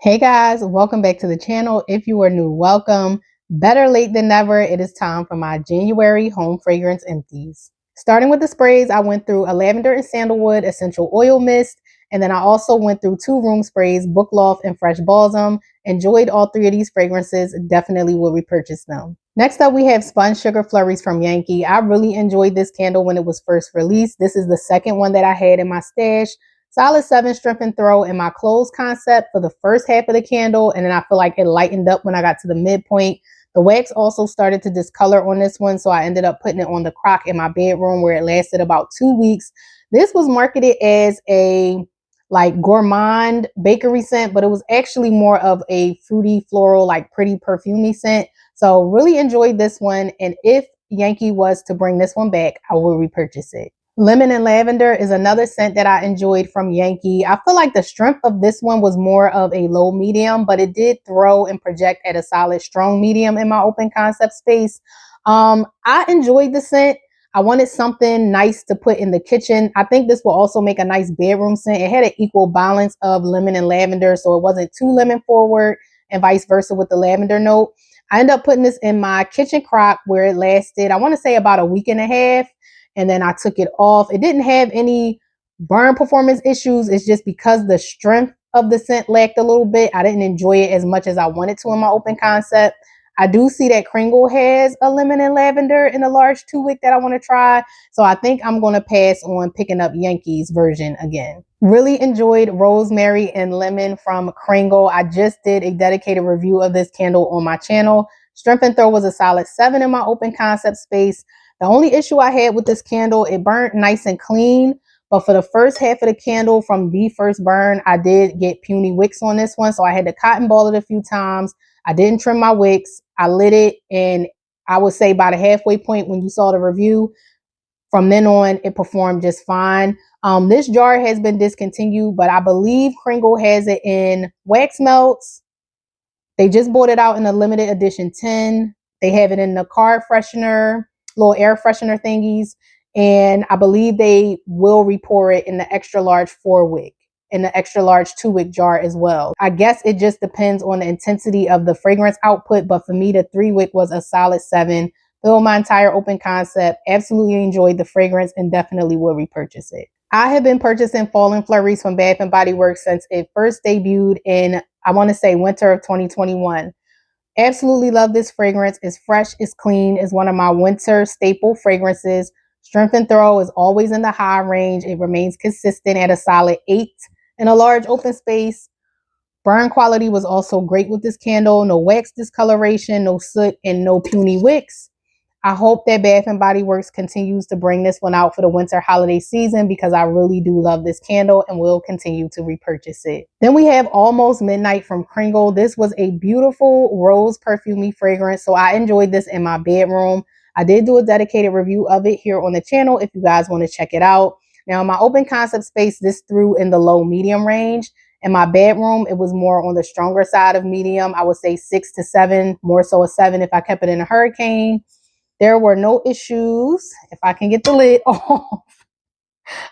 Hey guys, welcome back to the channel. If you are new, welcome. Better late than never. It is time for my January home fragrance empties. Starting with the sprays, I went through a lavender and sandalwood essential oil mist, and then I also went through two room sprays, Book Loft and Fresh Balsam. Enjoyed all three of these fragrances. Definitely will repurchase them. Next up, we have Sponge Sugar Flurries from Yankee. I really enjoyed this candle when it was first released. This is the second one that I had in my stash. Solid 7 strength and throw in my closed concept for the first half of the candle, and then I feel like it lightened up when I got to the midpoint. The wax also started to discolor on this one, so I ended up putting it on the crock in my bedroom where it lasted about 2 weeks. This was marketed as a like gourmand bakery scent, but it was actually more of a fruity floral, like pretty perfumey scent. So really enjoyed this one, and if Yankee was to bring this one back, I will repurchase it. Lemon and Lavender is another scent that I enjoyed from Yankee. I feel like the strength of this one was more of a low medium, but it did throw and project at a solid strong medium in my open concept space. I enjoyed the scent. I wanted something nice to put in the kitchen. I think this will also make a nice bedroom scent. It had an equal balance of lemon and lavender, so it wasn't too lemon forward and vice versa with the lavender note. I ended up putting this in my kitchen crock where it lasted, I want to say about a week and a half. And then I took it off. It didn't have any burn performance issues. It's just because the strength of the scent lacked a little bit. I didn't enjoy it as much as I wanted to in my open concept. I do see that Kringle has a lemon and lavender in a large 2-wick that I want to try. So I think I'm going to pass on picking up Yankee's version again. Really enjoyed Rosemary and Lemon from Kringle. I just did a dedicated review of this candle on my channel. Strength and Throw was a solid 7 in my open concept space. The only issue I had with this candle, it burned nice and clean, but for the first half of the candle from the first burn, I did get puny wicks on this one, so I had to cotton ball it a few times. I didn't trim my wicks. I lit it, and I would say by the halfway point when you saw the review, from then on, it performed just fine. This jar has been discontinued, but I believe Kringle has it in wax melts. They just brought it out in a limited edition tin. They have it in the car freshener, little air freshener thingies. And I believe they will repour it in the extra large 4-wick, in the extra large 2-wick jar as well. I guess it just depends on the intensity of the fragrance output. But for me, the 3-wick was a solid 7. Filled my entire open concept. Absolutely enjoyed the fragrance and definitely will repurchase it. I have been purchasing Fallen Flurries from Bath & Body Works since it first debuted in, I want to say, winter of 2021. Absolutely love this fragrance. It's fresh, it's clean, it's one of my winter staple fragrances. Strength and Throw is always in the high range. It remains consistent at a solid 8 in a large open space. Burn quality was also great with this candle. No wax discoloration, no soot, and no puny wicks. I hope that Bath & Body Works continues to bring this one out for the winter holiday season because I really do love this candle and will continue to repurchase it. Then we have Almost Midnight from Kringle. This was a beautiful rose perfumey fragrance, so I enjoyed this in my bedroom. I did do a dedicated review of it here on the channel if you guys want to check it out. Now, in my open concept space, this threw in the low medium range. In my bedroom, it was more on the stronger side of medium. I would say 6 to 7, more so a 7 if I kept it in a hurricane. There were no issues. If I can get the lid off.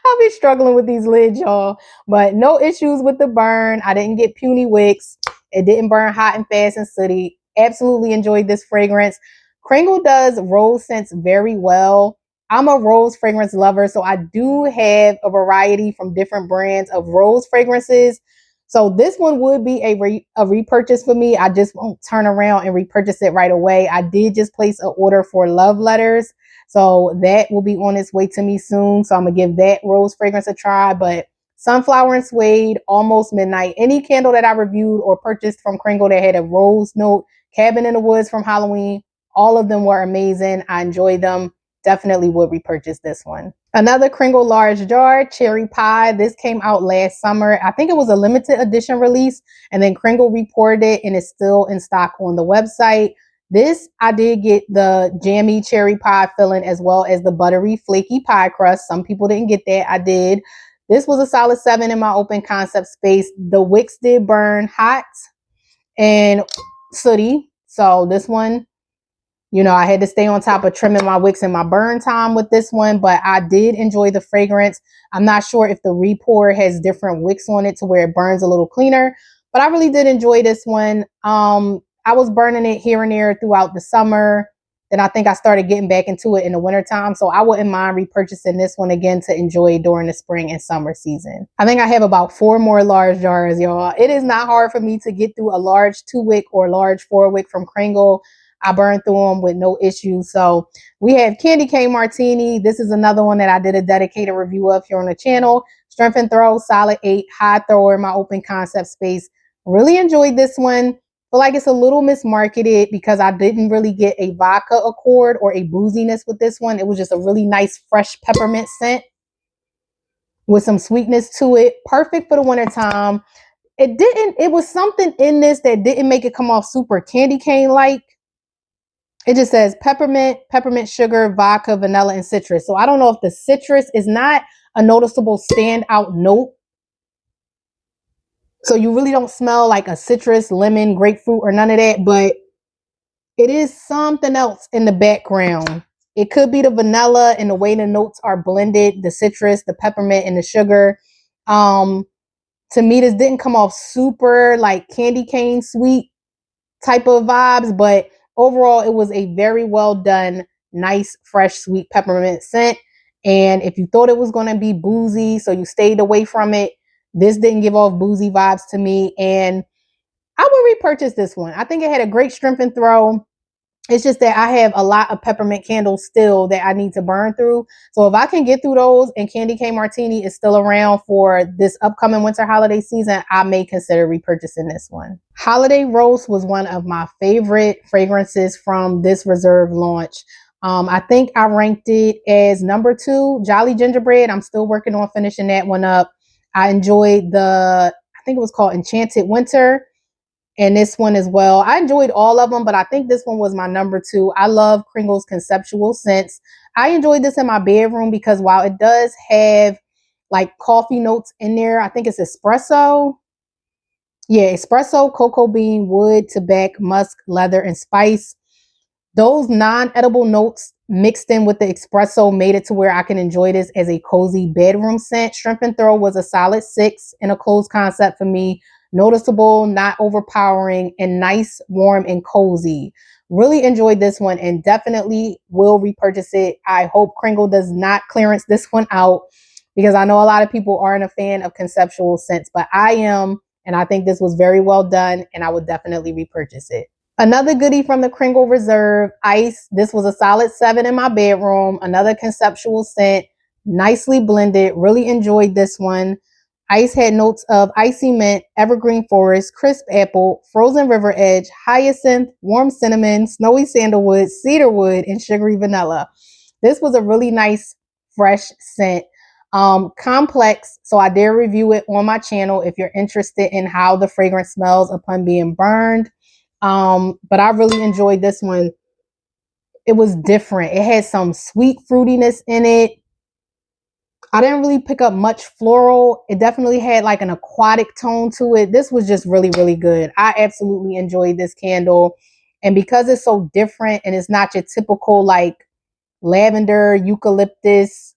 I'll be struggling with these lids, y'all. But no issues with the burn. I didn't get puny wicks. It didn't burn hot and fast and sooty. Absolutely enjoyed this fragrance. Kringle does rose scents very well. I'm a rose fragrance lover, so I do have a variety from different brands of rose fragrances. So this one would be a repurchase for me. I just won't turn around and repurchase it right away. I did just place an order for Love Letters. So that will be on its way to me soon. So I'm going to give that rose fragrance a try. But Sunflower and Suede, Almost Midnight, any candle that I reviewed or purchased from Kringle that had a rose note, Cabin in the Woods from Halloween, all of them were amazing. I enjoyed them. Definitely would repurchase this one. Another Kringle large jar, Cherry Pie. This came out last summer. I think it was a limited edition release, and then Kringle reported it, and it's still in stock on the website. This, I did get the jammy cherry pie filling as well as the buttery flaky pie crust. Some people didn't get that. I did. This was a solid 7 in my open concept space. The wicks did burn hot and sooty. So this one, I had to stay on top of trimming my wicks and my burn time with this one, but I did enjoy the fragrance. I'm not sure if the repour has different wicks on it to where it burns a little cleaner, But I really did enjoy this one. I was burning it here and there throughout the summer. Then I think I started getting back into it in the wintertime. So I wouldn't mind repurchasing this one again to enjoy during the spring and summer season. I think I have about 4 more large jars, y'all. It is not hard for me to get through a large 2-wick or large 4-wick from Kringle. I burned through them with no issues. So we have Candy Cane Martini. This is another one that I did a dedicated review of here on the channel. Strength and Throw, solid 8, high thrower in my open concept space. Really enjoyed this one. Feel like it's a little mismarketed because I didn't really get a vodka accord or a booziness with this one. It was just a really nice fresh peppermint scent with some sweetness to it. Perfect for the wintertime. It was something in this that didn't make it come off super candy cane like. It just says peppermint, peppermint sugar, vodka, vanilla, and citrus. So I don't know if the citrus is not a noticeable standout note. So you really don't smell like a citrus, lemon, grapefruit, or none of that, but it is something else in the background. It could be the vanilla and the way the notes are blended, the citrus, the peppermint, and the sugar. To me, this didn't come off super like candy cane sweet type of vibes, but overall, it was a very well done, nice, fresh, sweet peppermint scent. And if you thought it was going to be boozy, so you stayed away from it, this didn't give off boozy vibes to me. And I would repurchase this one. I think it had a great strength and throw. It's just that I have a lot of peppermint candles still that I need to burn through. So if I can get through those and Candy Cane Martini is still around for this upcoming winter holiday season, I may consider repurchasing this one. Holiday Roast was one of my favorite fragrances from this Reserve launch. I think I ranked it as number 2, Jolly Gingerbread. I'm still working on finishing that one up. I enjoyed I think it was called Enchanted Winter. And this one as well. I enjoyed all of them, but I think this one was my number 2. I love Kringle's conceptual scents. I enjoyed this in my bedroom because while it does have like coffee notes in there, I think it's espresso. Yeah, espresso, cocoa bean, wood, tobacco, musk, leather, and spice. Those non-edible notes mixed in with the espresso made it to where I can enjoy this as a cozy bedroom scent. Strength and Throw was a solid 6 in a closed concept for me. Noticeable, not overpowering, and nice, warm, and cozy. Really enjoyed this one and definitely will repurchase it. I hope Kringle does not clearance this one out because I know a lot of people aren't a fan of conceptual scents, but I am, and I think this was very well done, and I would definitely repurchase it. Another goodie from the Kringle Reserve, Ice. This was a solid 7 in my bedroom. Another conceptual scent, nicely blended. Really enjoyed this one. Ice had notes of icy mint, evergreen forest, crisp apple, frozen river edge, hyacinth, warm cinnamon, snowy sandalwood, cedarwood, and sugary vanilla. This was a really nice, fresh scent. Complex, so I dare review it on my channel if you're interested in how the fragrance smells upon being burned. But I really enjoyed this one. It was different. It had some sweet fruitiness in it. I didn't really pick up much floral. It definitely had like an aquatic tone to it. This was just really, really good. I absolutely enjoyed this candle. And because it's so different and it's not your typical like lavender, eucalyptus,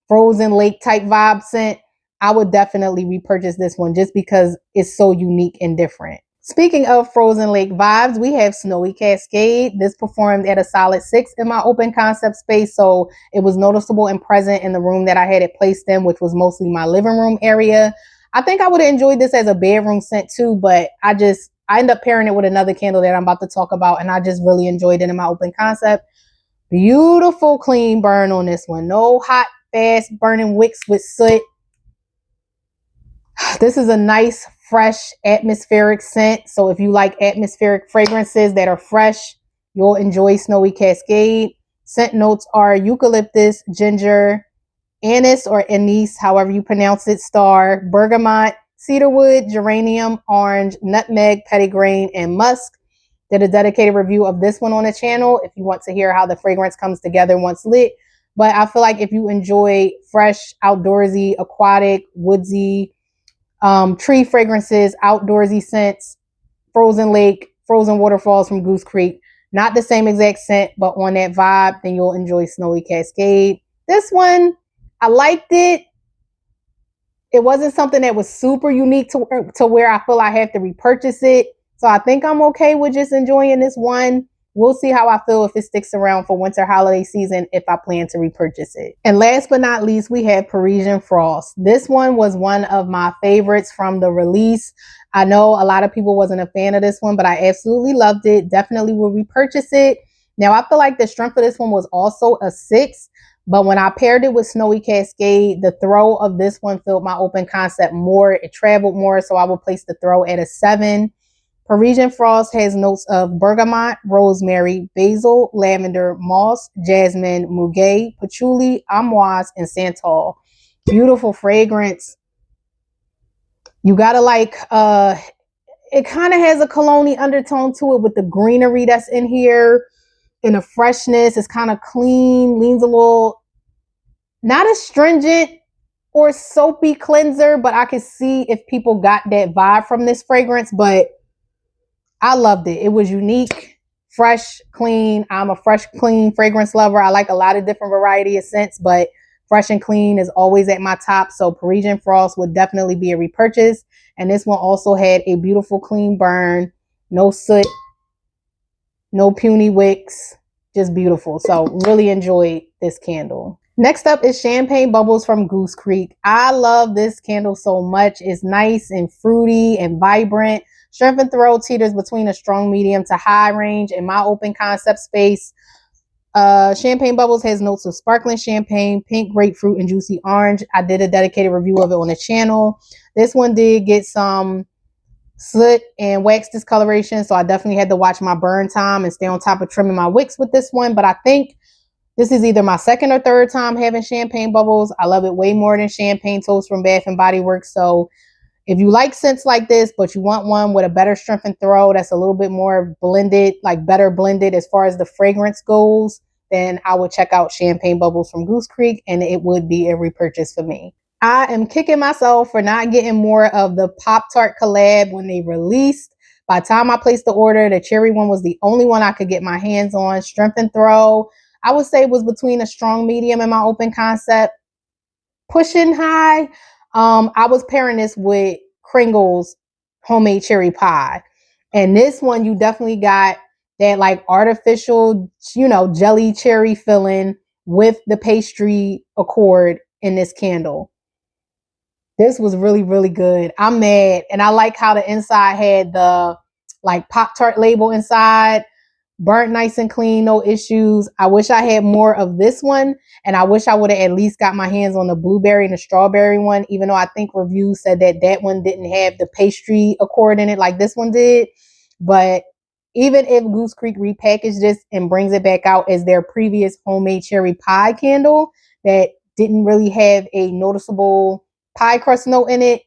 frozen lake type vibe scent, I would definitely repurchase this one just because it's so unique and different. Speaking of frozen lake vibes, we have Snowy Cascade. This performed at a solid 6 in my open concept space, so it was noticeable and present in the room that I had it placed in, which was mostly my living room area. I think I would have enjoyed this as a bedroom scent too, but I end up pairing it with another candle that I'm about to talk about, and I just really enjoyed it in my open concept. Beautiful clean burn on this one. No hot, fast burning wicks with soot. This is a nice, fresh, atmospheric scent. So if you like atmospheric fragrances that are fresh, you'll enjoy Snowy Cascade. Scent notes are eucalyptus, ginger, anise or anise, however you pronounce it, star, bergamot, cedarwood, geranium, orange, nutmeg, petitgrain, and musk. Did a dedicated review of this one on the channel if you want to hear how the fragrance comes together once lit. But I feel like if you enjoy fresh, outdoorsy, aquatic, woodsy, tree fragrances, outdoorsy scents, frozen lake, frozen waterfalls from Goose Creek. Not the same exact scent, but on that vibe, then you'll enjoy Snowy Cascade. This one, I liked it. It wasn't something that was super unique to where I feel I have to repurchase it. So I think I'm okay with just enjoying this one. We'll see how I feel if it sticks around for winter holiday season, if I plan to repurchase it. And last but not least, we have Parisian Frost. This one was one of my favorites from the release. I know a lot of people wasn't a fan of this one, but I absolutely loved it. Definitely will repurchase it. Now, I feel like the strength of this one was also a 6, but when I paired it with Snowy Cascade, the throw of this one filled my open concept more. It traveled more, so I will place the throw at a 7. Parisian Frost has notes of bergamot, rosemary, basil, lavender, moss, jasmine, muguet, patchouli, amouage, and santal. Beautiful fragrance. You gotta like, it kind of has a cologne undertone to it with the greenery that's in here and the freshness. It's kind of clean, leans a little, not astringent or soapy cleanser, but I could see if people got that vibe from this fragrance, but I loved it. It was unique, fresh, clean. I'm a fresh, clean fragrance lover. I like a lot of different variety of scents, but fresh and clean is always at my top. So Parisian Frost would definitely be a repurchase. And this one also had a beautiful, clean burn, no soot, no puny wicks, just beautiful. So really enjoyed this candle. Next up is Champagne Bubbles from Goose Creek. I love this candle so much. It's nice and fruity and vibrant. Strength and throw teeters between a strong medium to high range in my open concept space. Champagne Bubbles has notes of sparkling champagne, pink grapefruit, and juicy orange. I did a dedicated review of it on the channel. This one did get some soot and wax discoloration, so I definitely had to watch my burn time and stay on top of trimming my wicks with this one. But I think this is either my second or third time having Champagne Bubbles. I love it way more than Champagne Toast from Bath and Body Works. So if you like scents like this, but you want one with a better strength and throw that's a little bit more blended, like better blended as far as the fragrance goes, then I would check out Champagne Bubbles from Goose Creek, and it would be a repurchase for me. I am kicking myself for not getting more of the Pop-Tart collab when they released. By the time I placed the order, the cherry one was the only one I could get my hands on. Strength and throw, I would say, was between a strong medium in my open concept, pushing high. I was pairing this with Kringle's homemade cherry pie. And this one, you definitely got that like artificial, jelly cherry filling with the pastry accord in this candle. This was really, really good. I'm mad. And I like how the inside had the like Pop-Tart label inside. Burnt nice and clean, no issues. I wish I had more of this one, and I wish I would have at least got my hands on the blueberry and the strawberry one, even though I think reviews said that that one didn't have the pastry accord in it like this one did. But even if Goose Creek repackaged this and brings it back out as their previous homemade cherry pie candle that didn't really have a noticeable pie crust note in it,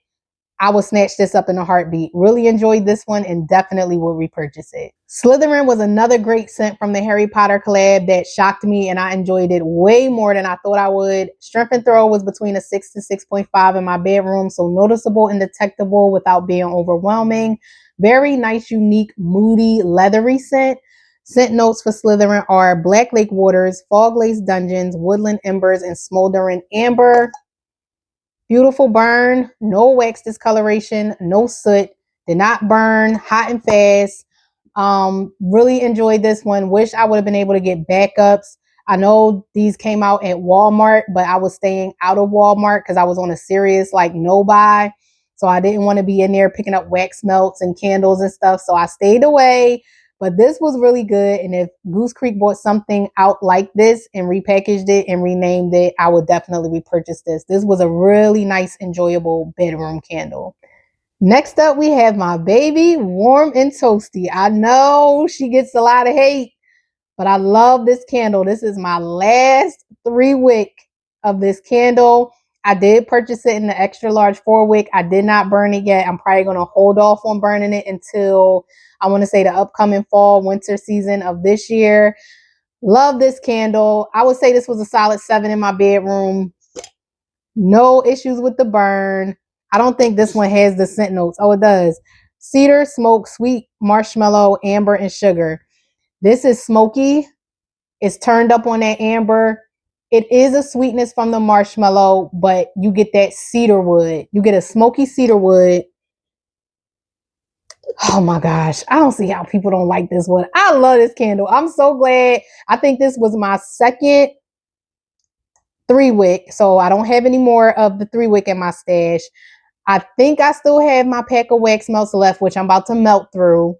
I will snatch this up in a heartbeat. Really enjoyed this one and definitely will repurchase it. Slytherin was another great scent from the Harry Potter collab that shocked me, and I enjoyed it way more than I thought I would. Strength and throw was between a 6 to 6.5 in my bedroom, so noticeable and detectable without being overwhelming. Very nice, unique, moody, leathery scent. Scent notes for Slytherin are Black Lake Waters, Fog Lace Dungeons, Woodland Embers, and Smoldering Amber. Beautiful burn, no wax discoloration, no soot, did not burn, hot and fast. Really enjoyed this one. Wish I would have been able to get backups. I know these came out at Walmart, but I was staying out of Walmart because I was on a serious like no buy. So I didn't want to be in there picking up wax melts and candles and stuff. So I stayed away. But this was really good. And if Goose Creek bought something out like this and repackaged it and renamed it, I would definitely repurchase this. This was a really nice, enjoyable bedroom candle. Next up, we have my baby, Warm and Toasty. I know she gets a lot of hate, but I love this candle. This is my last 3-wick of this candle. I did purchase it in the extra large 4-wick. I did not burn it yet. I'm probably going to hold off on burning it until I want to say the upcoming fall, winter season of this year. Love this candle. I would say this was a solid 7 in my bedroom. No issues with the burn. I don't think this one has the scent notes. Oh, it does. Cedar, smoke, sweet marshmallow, amber, and sugar. This is smoky. It's turned up on that amber. It is a sweetness from the marshmallow, but you get that cedar wood. You get a smoky cedar wood. Oh my gosh, I don't see how people don't like this one. I love this candle. I'm so glad. I think this was my second 3-wick, so I don't have any more of the 3-wick in my stash. I think I still have my pack of wax melts left, which I'm about to melt through.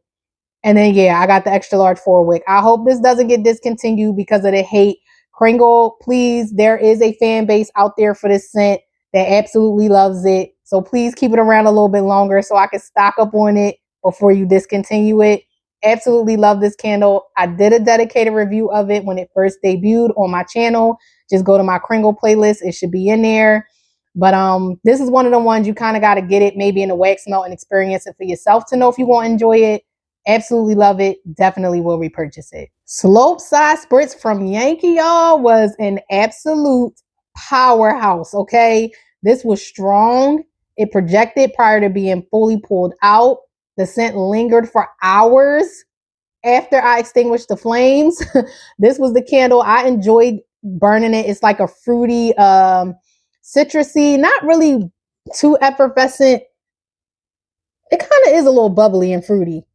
And then, yeah, I got the extra large 4-wick. I hope this doesn't get discontinued because of the hate. Kringle, please, there is a fan base out there for this scent that absolutely loves it. So please keep it around a little bit longer so I can stock up on it before you discontinue it. Absolutely love this candle. I did a dedicated review of it when it first debuted on my channel. Just go to my Kringle playlist. It should be in there. But this is one of the ones you kind of got to get it maybe in a wax melt and experience it for yourself to know if you want to enjoy it. Absolutely love it. Definitely will repurchase it. Slope Side Spritz from Yankee, y'all, was an absolute powerhouse, okay? This was strong. It projected prior to being fully pulled out. The scent lingered for hours after I extinguished the flames. This was the candle. I enjoyed burning it. It's like a fruity, citrusy, not really too effervescent. It kind of is a little bubbly and fruity.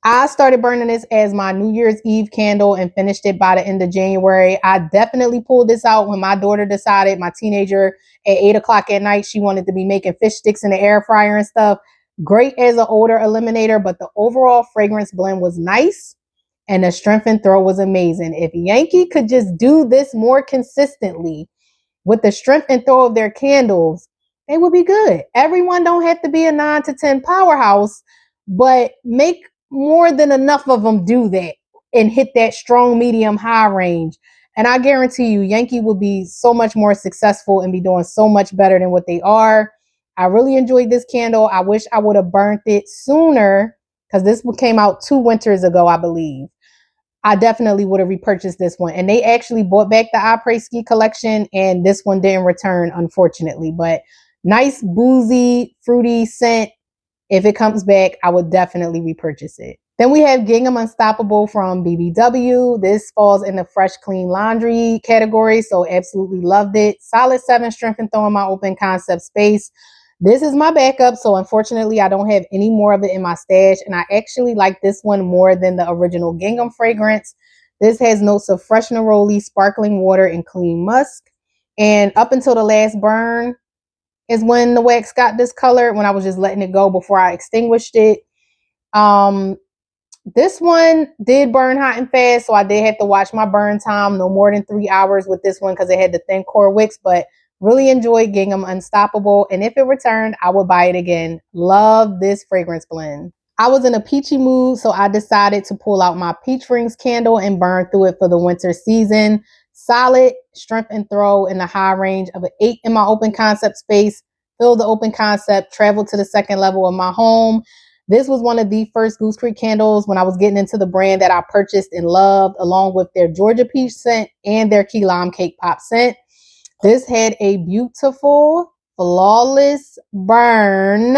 I started burning this as my New Year's Eve candle and finished it by the end of January. I definitely pulled this out when my daughter decided, my teenager, at 8 o'clock at night, she wanted to be making fish sticks in the air fryer and stuff. Great as an odor eliminator, but the overall fragrance blend was nice and the strength and throw was amazing. If Yankee could just do this more consistently with the strength and throw of their candles, they would be good. Everyone don't have to be a 9 to 10 powerhouse, but make more than enough of them do that and hit that strong, medium, high range. And I guarantee you, Yankee will be so much more successful and be doing so much better than what they are. I really enjoyed this candle. I wish I would have burnt it sooner because this came out 2 winters ago, I believe. I definitely would have repurchased this one. And they actually bought back the Après Ski collection, and this one didn't return, unfortunately. But nice, boozy, fruity scent. If it comes back, I would definitely repurchase it. Then we have Gingham Unstoppable from BBW. This falls in the fresh, clean laundry category, so absolutely loved it. Solid 7 strength and throw in my open concept space. This is my backup, so unfortunately, I don't have any more of it in my stash, and I actually like this one more than the original Gingham fragrance. This has notes of fresh neroli, sparkling water, and clean musk. And up until the last burn is when the wax got discolored, when I was just letting it go before I extinguished it. This one did burn hot and fast, so I did have to watch my burn time, no more than 3 hours with this one because it had the thin core wicks, but really enjoyed Gingham Unstoppable. And if it returned, I would buy it again. Love this fragrance blend. I was in a peachy mood, so I decided to pull out my Peach Rings candle and burn through it for the winter season. Solid strength and throw in the high range of an 8 in my open concept space. Fill the open concept, travel to the second level of my home. This was one of the first Goose Creek candles when I was getting into the brand that I purchased and loved, along with their Georgia Peach scent and their Key Lime Cake Pop scent. This had a beautiful, flawless burn.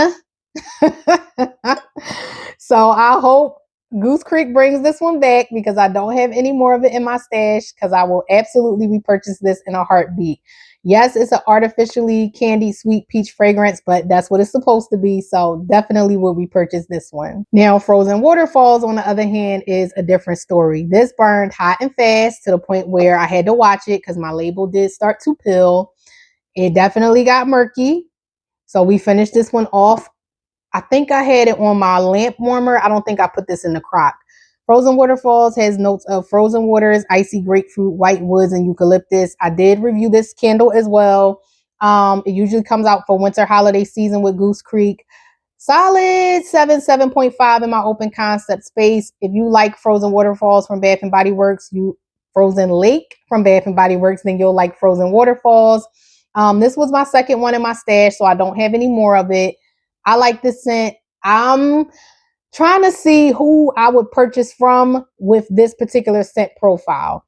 So I hope Goose Creek brings this one back because I don't have any more of it in my stash because I will absolutely repurchase this in a heartbeat. Yes, it's an artificially candy sweet peach fragrance, but that's what it's supposed to be. So definitely will repurchase this one. Now, Frozen Waterfalls, on the other hand, is a different story. This burned hot and fast to the point where I had to watch it because my label did start to peel. It definitely got murky. So we finished this one off. I think I had it on my lamp warmer. I don't think I put this in the crock. Frozen Waterfalls has notes of frozen waters, icy grapefruit, white woods, and eucalyptus. I did review this candle as well. It usually comes out for winter holiday season with Goose Creek. Solid 7.5 in my open concept space. If you like Frozen Waterfalls from Bath and Body Works, Frozen Lake from Bath and Body Works, then you'll like Frozen Waterfalls. This was my second one in my stash, so I don't have any more of it. I like this scent. I'm trying to see who I would purchase from with this particular scent profile.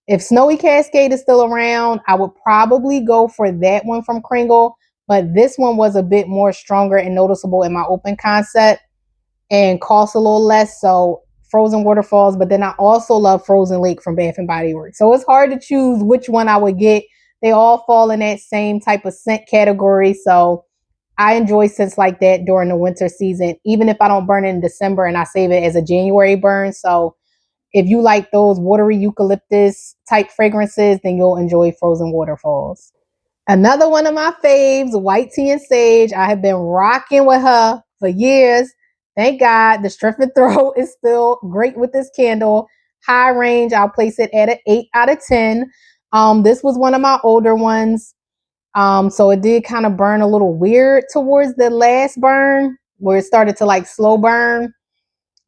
If Snowy Cascade is still around, I would probably go for that one from Kringle. But this one was a bit more stronger and noticeable in my open concept and costs a little less. So Frozen Waterfalls, but then I also love Frozen Lake from Bath and Body Works. So it's hard to choose which one I would get. They all fall in that same type of scent category. So I enjoy scents like that during the winter season, even if I don't burn it in December and I save it as a January burn. So if you like those watery eucalyptus type fragrances, then you'll enjoy Frozen Waterfalls. Another one of my faves, White Tea and Sage. I have been rocking with her for years. Thank God. The Strength Throat is still great with this candle. High range, I'll place it at an 8 out of 10. This was one of my older ones. So it did kind of burn a little weird towards the last burn where it started to like slow burn.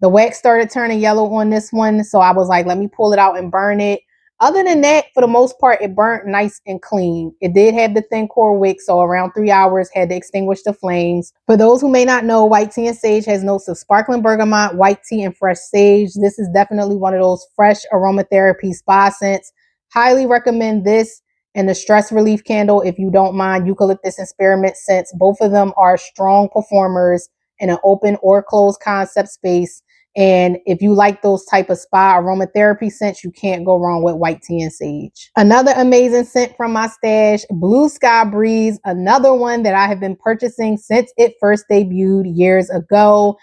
The wax started turning yellow on this one, so I was like, let me pull it out and burn it. Other than that, for the most part, it burnt nice and clean. It did have the thin core wick, so around 3 hours, had to extinguish the flames. For those who may not know, White Tea and Sage has notes of sparkling bergamot, white tea, and fresh sage. This is definitely one of those fresh aromatherapy spa scents. Highly recommend this and the stress relief candle if you don't mind eucalyptus and spearmint scents. Both of them are strong performers in an open or closed concept space. And if you like those type of spa aromatherapy scents, you can't go wrong with White Tea and Sage. Another amazing scent from my stash, Blue Sky Breeze, another one that I have been purchasing since it first debuted years ago.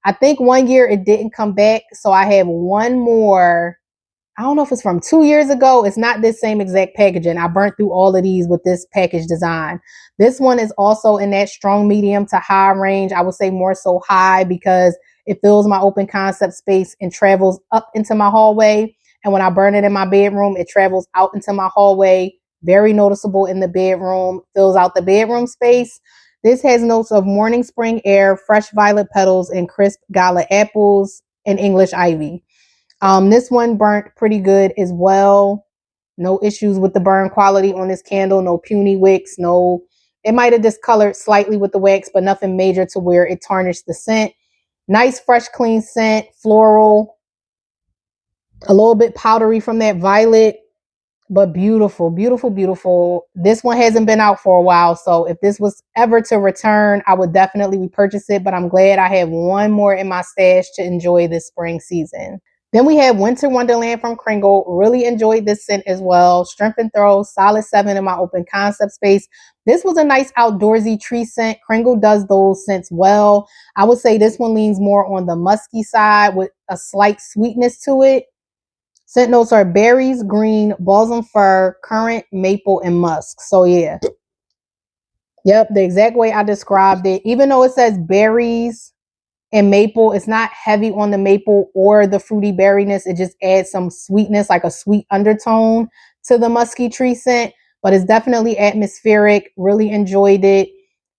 I think one year it didn't come back, so I have one more. I don't know if it's from 2 years ago. It's not this same exact packaging. I burnt through all of these with this package design. This one is also in that strong medium to high range. I would say more so high because it fills my open concept space and travels up into my hallway. And when I burn it in my bedroom, it travels out into my hallway. Very noticeable in the bedroom, fills out the bedroom space. This has notes of morning spring air, fresh violet petals, and crisp gala apples and English ivy. This one burnt pretty good as well. No issues with the burn quality on this candle. No puny wicks. No, it might have discolored slightly with the wax, but nothing major to where it tarnished the scent. Nice, fresh, clean scent. Floral. A little bit powdery from that violet, but beautiful, beautiful, beautiful. This one hasn't been out for a while, so if this was ever to return, I would definitely repurchase it, but I'm glad I have one more in my stash to enjoy this spring season. Then we have Winter Wonderland from Kringle. Really enjoyed this scent as well. Strength and Throw, solid 7 in my open concept space. This was a nice outdoorsy tree scent. Kringle does those scents well. I would say this one leans more on the musky side with a slight sweetness to it. Scent notes are berries, green, balsam fir, currant, maple, and musk. So yeah. Yep, the exact way I described it. Even though it says berries and maple, it's not heavy on the maple or the fruity berryness. It just adds some sweetness, like a sweet undertone to the musky tree scent, but it's definitely atmospheric. Really enjoyed it.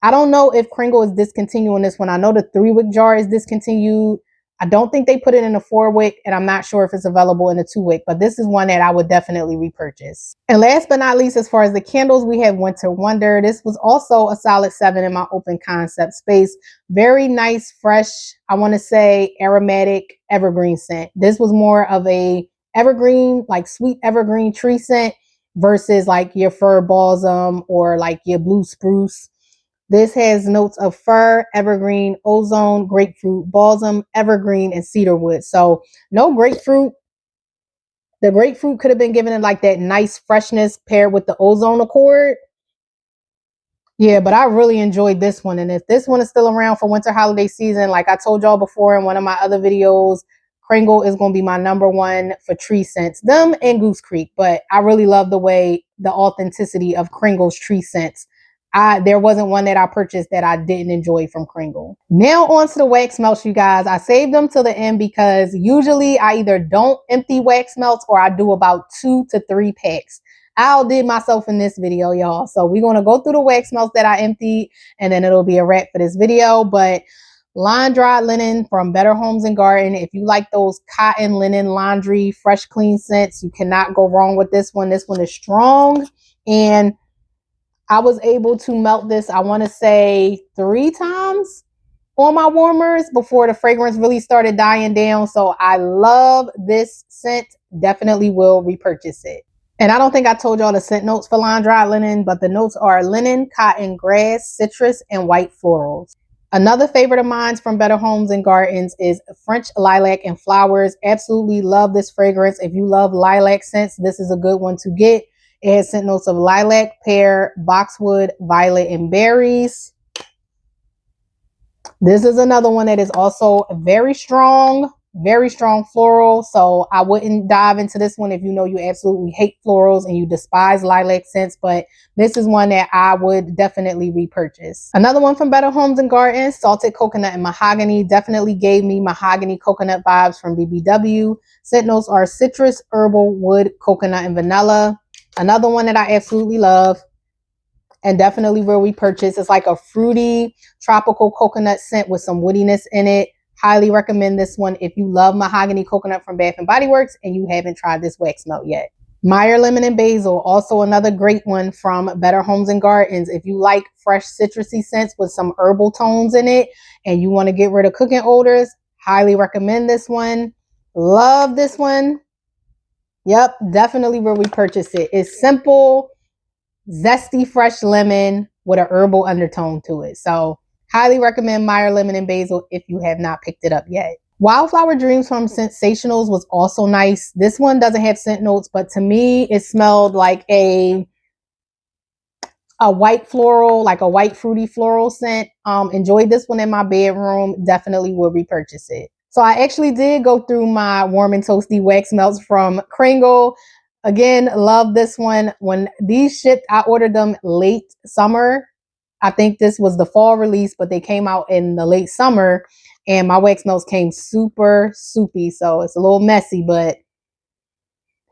I don't know if Kringle is discontinuing this one. I know the 3-wick jar is discontinued. I don't think they put it in a 4-wick, and I'm not sure if it's available in a 2-wick, but this is one that I would definitely repurchase. And last but not least, as far as the candles, we have Winter Wonder. This was also a solid 7 in my open concept space. Very nice, fresh, I want to say aromatic evergreen scent. This was more of a evergreen, like sweet evergreen tree scent versus like your fir balsam or like your blue spruce. This has notes of fir, evergreen, ozone, grapefruit, balsam, evergreen, and cedarwood. So no grapefruit. The grapefruit could have been given it like that nice freshness paired with the ozone accord. Yeah, but I really enjoyed this one. And if this one is still around for winter holiday season, like I told y'all before in one of my other videos, Kringle is going to be my number one for tree scents. Them and Goose Creek. But I really love the authenticity of Kringle's tree scents. There wasn't one that I purchased that I didn't enjoy from Kringle. Now on to the wax melts, you guys. I saved them till the end because usually I either don't empty wax melts or I do about 2 to 3 packs. I outdid myself in this video, y'all. So we're going to go through the wax melts that I emptied and then it'll be a wrap for this video. But line dry linen from Better Homes and Garden. If you like those cotton linen laundry, fresh, clean scents, you cannot go wrong with this one. This one is strong, and I was able to melt this, I want to say 3 times on my warmers before the fragrance really started dying down. So I love this scent. Definitely will repurchase it. And I don't think I told y'all the scent notes for line dry linen, but the notes are linen, cotton, grass, citrus, and white florals. Another favorite of mine from Better Homes and Gardens is French Lilac and Flowers. Absolutely love this fragrance. If you love lilac scents, this is a good one to get. It has scent notes of lilac, pear, boxwood, violet, and berries. This is another one that is also very strong floral. So I wouldn't dive into this one if you know you absolutely hate florals and you despise lilac scents, but this is one that I would definitely repurchase. Another one from Better Homes and Gardens, Salted Coconut and Mahogany. Definitely gave me mahogany coconut vibes from BBW. Scent notes are citrus, herbal, wood, coconut, and vanilla. Another one that I absolutely love and definitely will repurchase. It's like a fruity tropical coconut scent with some woodiness in it. Highly recommend this one if you love mahogany coconut from Bath and Body Works and you haven't tried this wax melt yet. Meyer Lemon and Basil, also another great one from Better Homes and Gardens. If you like fresh citrusy scents with some herbal tones in it and you want to get rid of cooking odors, highly recommend this one. Love this one. Yep, definitely will repurchase it. It's simple, zesty fresh lemon with an herbal undertone to it. So highly recommend Meyer Lemon and Basil if you have not picked it up yet. Wildflower Dreams from Sensationals was also nice. This one doesn't have scent notes, but to me it smelled like a white floral, like a white fruity floral scent. Enjoyed this one in my bedroom. Definitely will repurchase it. So I actually did go through my warm and toasty wax melts from Kringle. Again, love this one. When these shipped, I ordered them late summer. I think this was the fall release, but they came out in the late summer and my wax melts came super soupy. So it's a little messy, but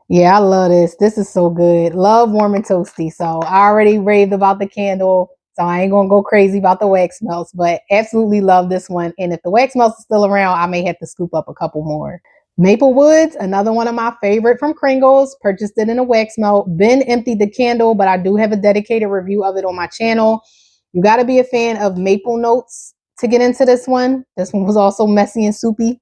yeah, I love this. This is so good. Love warm and toasty. So I already raved about the candle. So I ain't going to go crazy about the wax melts, but absolutely love this one. And if the wax melts are still around, I may have to scoop up a couple more. Maple Woods, another one of my favorite from Kringles. Purchased it in a wax melt. Been emptied the candle, but I do have a dedicated review of it on my channel. You got to be a fan of maple notes to get into this one. This one was also messy and soupy.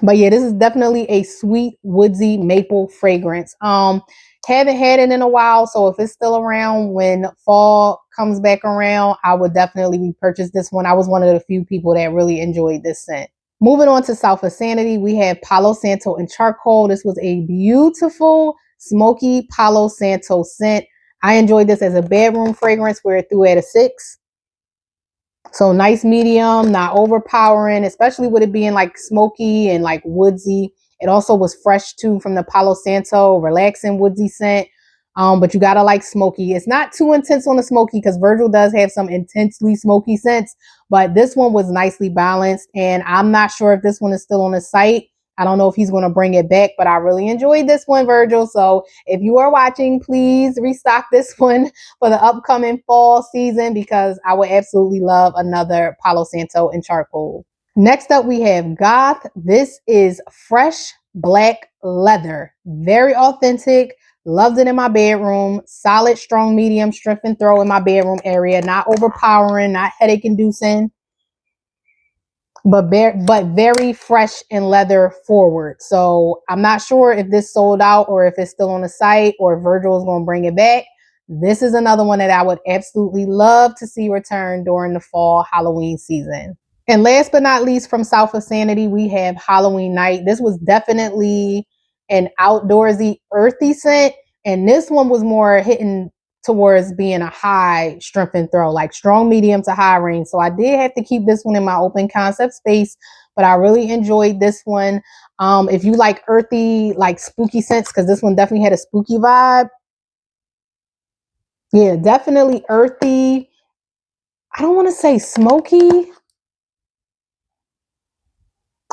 But yeah, this is definitely a sweet, woodsy maple fragrance. Haven't had it in a while, so if it's still around when fall comes back around, I would definitely repurchase this one. I was one of the few people that really enjoyed this scent. Moving on to South of Sanity, we have Palo Santo and Charcoal. This was a beautiful, smoky Palo Santo scent. I enjoyed this as a bedroom fragrance where it threw at a 6. So nice medium, not overpowering, especially with it being like smoky and like woodsy. It also was fresh too from the Palo Santo, relaxing woodsy scent. But you gotta like smoky. It's not too intense on the smoky because Virgil does have some intensely smoky scents, but this one was nicely balanced. And I'm not sure if this one is still on the site. I don't know if he's going to bring it back, but I really enjoyed this one, Virgil. So if you are watching, please restock this one for the upcoming fall season because I would absolutely love another Palo Santo and Charcoal. Next up, we have Goth. This is fresh black leather. Very authentic. Loved it in my bedroom. Solid, strong, medium, strength and throw in my bedroom area. Not overpowering, not headache inducing. But very fresh and leather forward. So I'm not sure if this sold out or if it's still on the site or if Virgil is going to bring it back. This is another one that I would absolutely love to see return during the fall Halloween season. And last but not least, from South of Sanity, we have Halloween Night. This was definitely an outdoorsy, earthy scent. And this one was more hitting towards being a high strength and throw, like strong, medium to high range. So I did have to keep this one in my open concept space, but I really enjoyed this one. If you like earthy, like spooky scents, because this one definitely had a spooky vibe. Yeah, definitely earthy. I don't want to say smoky.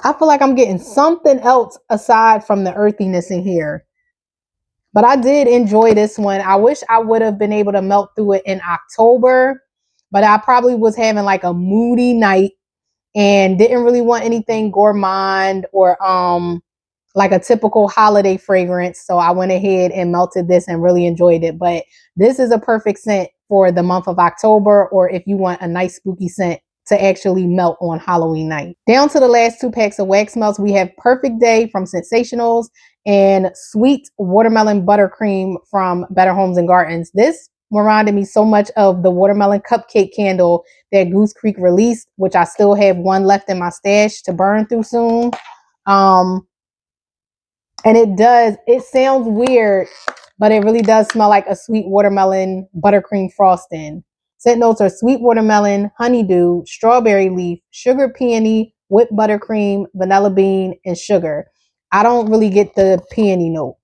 I feel like I'm getting something else aside from the earthiness in here. But I did enjoy this one. I wish I would have been able to melt through it in October, but I probably was having like a moody night and didn't really want anything gourmand or like a typical holiday fragrance. So I went ahead and melted this and really enjoyed it. But this is a perfect scent for the month of October, or if you want a nice spooky scent to actually melt on Halloween night. Down to the last 2 packs of wax melts, we have Perfect Day from Sensationals and Sweet Watermelon Buttercream from Better Homes and Gardens. This reminded me so much of the watermelon cupcake candle that Goose Creek released, which I still have one left in my stash to burn through soon. And it sounds weird, but it really does smell like a sweet watermelon buttercream frosting. Scent notes are sweet watermelon, honeydew, strawberry leaf, sugar peony, whipped buttercream, vanilla bean, and sugar. I don't really get the peony note.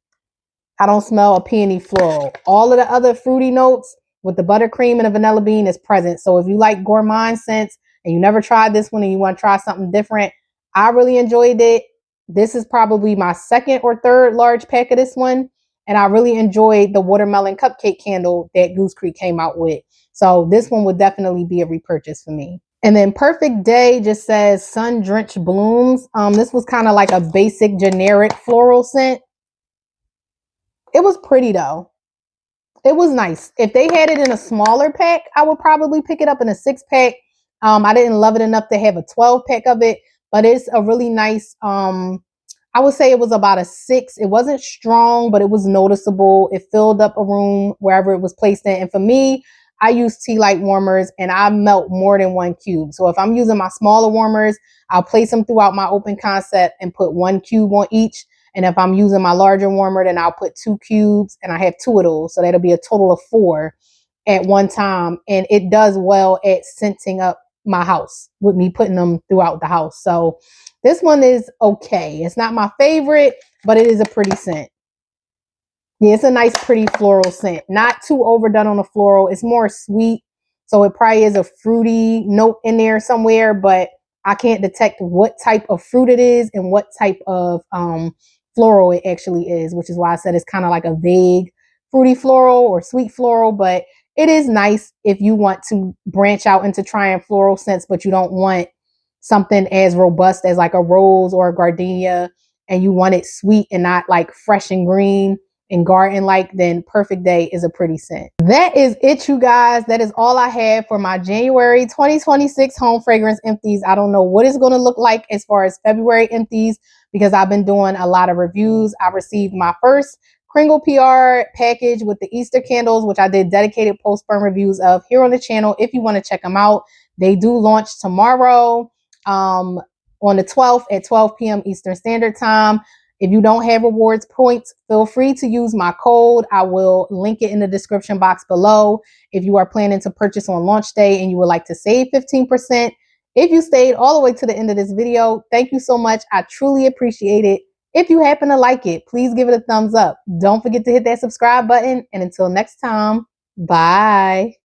I don't smell a peony floral. All of the other fruity notes with the buttercream and the vanilla bean is present. So if you like gourmand scents and you never tried this one and you want to try something different, I really enjoyed it. This is probably my second or third large pack of this one. And I really enjoyed the watermelon cupcake candle that Goose Creek came out with. So this one would definitely be a repurchase for me. And then Perfect Day just says sun drenched blooms. This was kind of like a basic generic floral scent. It was pretty though. It was nice. If they had it in a smaller pack, I would probably pick it up in a 6-pack. I didn't love it enough to have a 12-pack of it, but it's a really nice, I would say it was about a 6. It wasn't strong, but it was noticeable. It filled up a room wherever it was placed in. And for me, I use tea light warmers and I melt more than 1 cube. So if I'm using my smaller warmers, I'll place them throughout my open concept and put 1 cube on each. And if I'm using my larger warmer, then I'll put 2 cubes and I have 2 of those. So that'll be a total of 4 at one time. And it does well at scenting up my house with me putting them throughout the house. So this one is okay. It's not my favorite, but it is a pretty scent. Yeah, it's a nice, pretty floral scent. Not too overdone on the floral. It's more sweet. So it probably is a fruity note in there somewhere, but I can't detect what type of fruit it is and what type of floral it actually is, which is why I said it's kind of like a vague fruity floral or sweet floral, but it is nice if you want to branch out into trying floral scents, but you don't want something as robust as like a rose or a gardenia and you want it sweet and not like fresh and green and garden like, then Perfect Day is a pretty scent. That is it, you guys. That is all I have for my January 2026 home fragrance empties. I don't know what it's going to look like as far as February empties because I've been doing a lot of reviews. I received my first Kringle PR package with the Easter candles, which I did dedicated post-burn reviews of here on the channel. If you want to check them out, they do launch tomorrow on the 12th at 12 p.m. Eastern Standard Time. If you don't have rewards points, feel free to use my code. I will link it in the description box below. If you are planning to purchase on launch day and you would like to save 15%, if you stayed all the way to the end of this video, thank you so much. I truly appreciate it. If you happen to like it, please give it a thumbs up. Don't forget to hit that subscribe button. And until next time, bye.